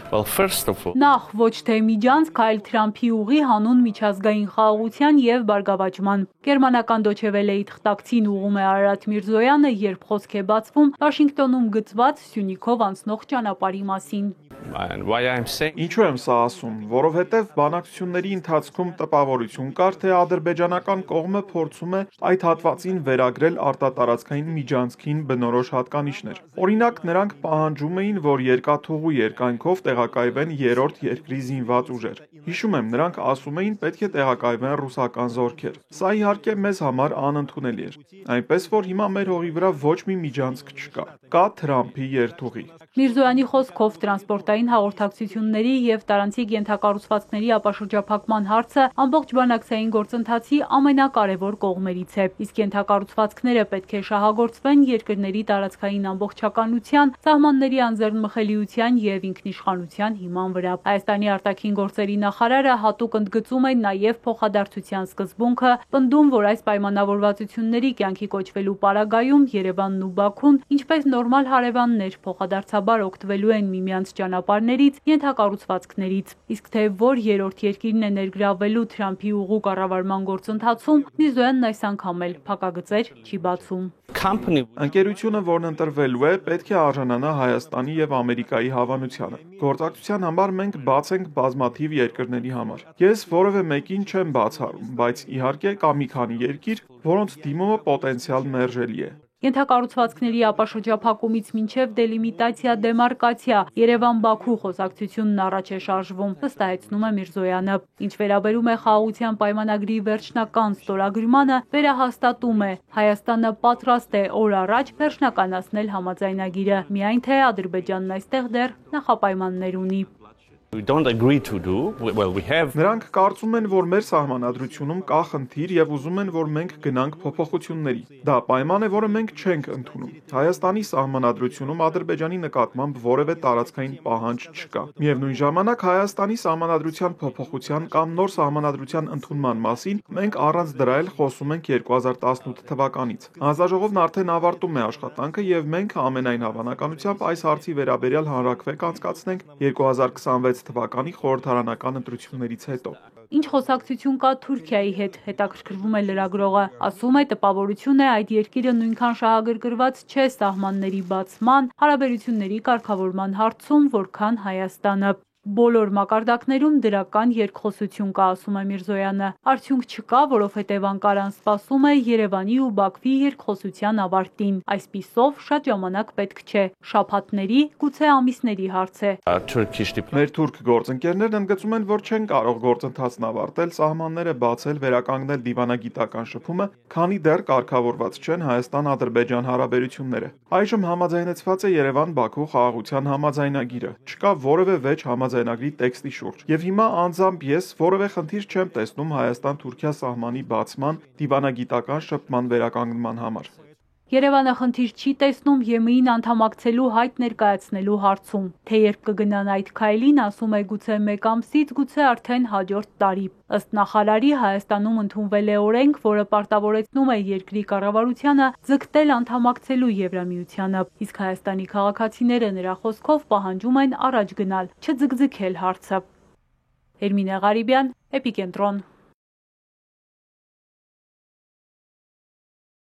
Նախ ոչ թե միջանցք, այլ Թրամփի ուղի հանուն միջազգային խաղաղության և բարգավաճման։ Գերմանական Դոչե Վելեի թղթակցին ուղղում է Արարատ Միրզոյանը, երբ խոսք է բացվում Վաշինգտոնում գծված Սյունիքով անցնող ճանապարհի մասին։ Ինչու եմ սա ասում, որովհետև բանակցությունների ընթացքում տպավորություն կար, թե ադրբեջանական կողմը փորձում է այդ հատվածին վերագրել արտատարածքային միջանցքին բնորոշ հատկանիշներ։ Օրինակ, նրանք պահանջում էին, որ երկաթուղու երկայնքով տեղակայվեն երրորդ երկրի զինված ուժեր։ Հիշում եմ, նրանք ասում էին, պետք է տեղակայվեն ռուսական զորքեր։ Սա իհարկե մեզ համար անընդունելի էր։ Այնպես որ հիմա մեր հողի վրա ոչ մի միջանցք չկա։ Կա Թրամփի երթուղի։ Միրզոյանի խոսքով տրանսպորտային հաղորդակցությունների և տարանցիկ ենթակառուցվածքների ապաշրջափակման հարցը ամբողջ բանակցային գործընթացի ամենակարևոր կողմերից է, իսկ ենթակառուցվածքները պետք է շահագործվեն երկրների տարածքային ամբողջականության, սահմանների անձեռնմխելիության և ինքնիշխանության հիման վրա։ Հայաստանի արտաքին գործերի նախարարը հատուկ ընդգծում է նաև փոխադարձության սկզբունքը, պնդում, որ այս պայմանավորվածությունների կյանքի կոչվելու պարագայում Երևանն ու Բաքուն, ինչպես նորմալ հարևաններ, փոխադարձաբար օգտվելու են միմյանց ճանապարհներից, ենթակառուցվածքներից, իսկ թե որ երրորդ երկիրն է ներգրավվելու Թրամփի ուղու կառավարման գործընթացում, Միրզոյանն այս անգամ էլ փակագծեր չի բացում։ Ընկերությունը, որն ընտրվելու է, պետք է արժանանա Հայաստանի և Ամերիկայի հավանությանը։ Գործակցության համար մենք բաց ենք բազմաթիվ երկրների համար։ Ես որևէ մեկին չեմ բացառում, բայց իհարկե կա մի քանի երկիր, որոնց դիմումը պոտենցիալ մերժելի է։ Ենթակառուցվածքների ապաշրջափակումից մինչև դելիմիտացիա, դեմարկացիա, Երևան-Բաքու խոսակցությունն առաջ է շարժվում, վստահեցնում է Միրզոյանը։ Ինչ վերաբերում է խաղաղության պայմանագրի վերջնական ստորագրմանը, վերահաստատում է, Հայաստանը պատրաստ է օր առաջ վերջնականացնել համաձայնագիրը, միայն թե Ադրբեջանն այստեղ դեռ նախապայմաններ ունի։ Նրանք կարծում են, որ մեր սահմանադրությունում կա խնդիր և ուզում են, որ մենք գնանք փոփոխությունների։ Դա պայման է, որը մենք չենք ընդունում։ Հայաստանի սահմանադրությունում Ադրբեջանի նկատմամբ որևէ տարածքային պահանջ չկա։ Միևնույն ժամանակ Հայաստանի սահմանադրության փոփոխության կամ նոր սահմանադրության ընդունման մասին մենք առանց դրա էլ խոսում ենք 2018 թվականից։ Հանձնաժողովն արդեն ավարտում է աշխատանքը և մենք ամենայն հավանականությամբ այս հարցի վերաբերյալ հանրաքվե կանցկացնենք 2026 թվականի խորհրդարանական ընտրություններից հետո։ Ինչ խոսակցություն կա Թուրքիայի հետ, հետաքրքրվում է լրագրողը, ասում է տպավորություն է այդ երկիրը նույնքան շահագրգռված չէ սահմանների բացման, հարաբերությունների կարգավորման հարցում, որքան Հայաստանը։ Բոլոր մակարդակներում դրական երկխոսություն կա, ասում է Միրզոյանը։ Արդյունք չկա, որովհետև Անկարան սպասում է Երևանի ու Բաքվի երկխոսության ավարտին։ Այսպիսով շատ ժամանակ պետք չէ, շաբաթների, գուցե ամիսների հարց է։ Մեր թուրք գործընկերներն ընդգծում են, որ չեն կարող գործընթացն ավարտել, սահմանները բացել, վերականգնել դիվանագիտական շփումը, քանի դեռ կարգավորված չեն Հայաստան-Ադրբեջան հարաբերությունները։ Այժմ համաձայնեցված է Երևան-Բաքու խաղաղության համաձայնագիրը։ Չկա որևէ վեճ համաձայնագրի տեքստի շուրջ։ Եվ հիմա անձամբ ես որևէ խնդիր չեմ տեսնում Հայաստան-Թուրքիա սահմանի բացման, դիվանագիտական շփման վերականգնման համար։ Երևանը խնդիր չի տեսնում ԵՄ-ին անդամակցելու հայտ ներկայացնելու հարցում, թե երբ կգնան այդ քայլին, ասում է գուցե մեկ ամսից, գուցե արդեն հաջորդ տարի։ Ըստ նախարարի Հայաստանում ընդունվել է օրենք, որը պարտավորեցնում է երկրի կառավարությանը ձգտել անդամակցելու Եվրամիությանը, իսկ Հայաստանի քաղաքացիները նրա խոսքով պահանջում են առաջ գնալ, չձգձգել հարցը։ Էրմինե Ղարիբյան, Էպիկենտրոն։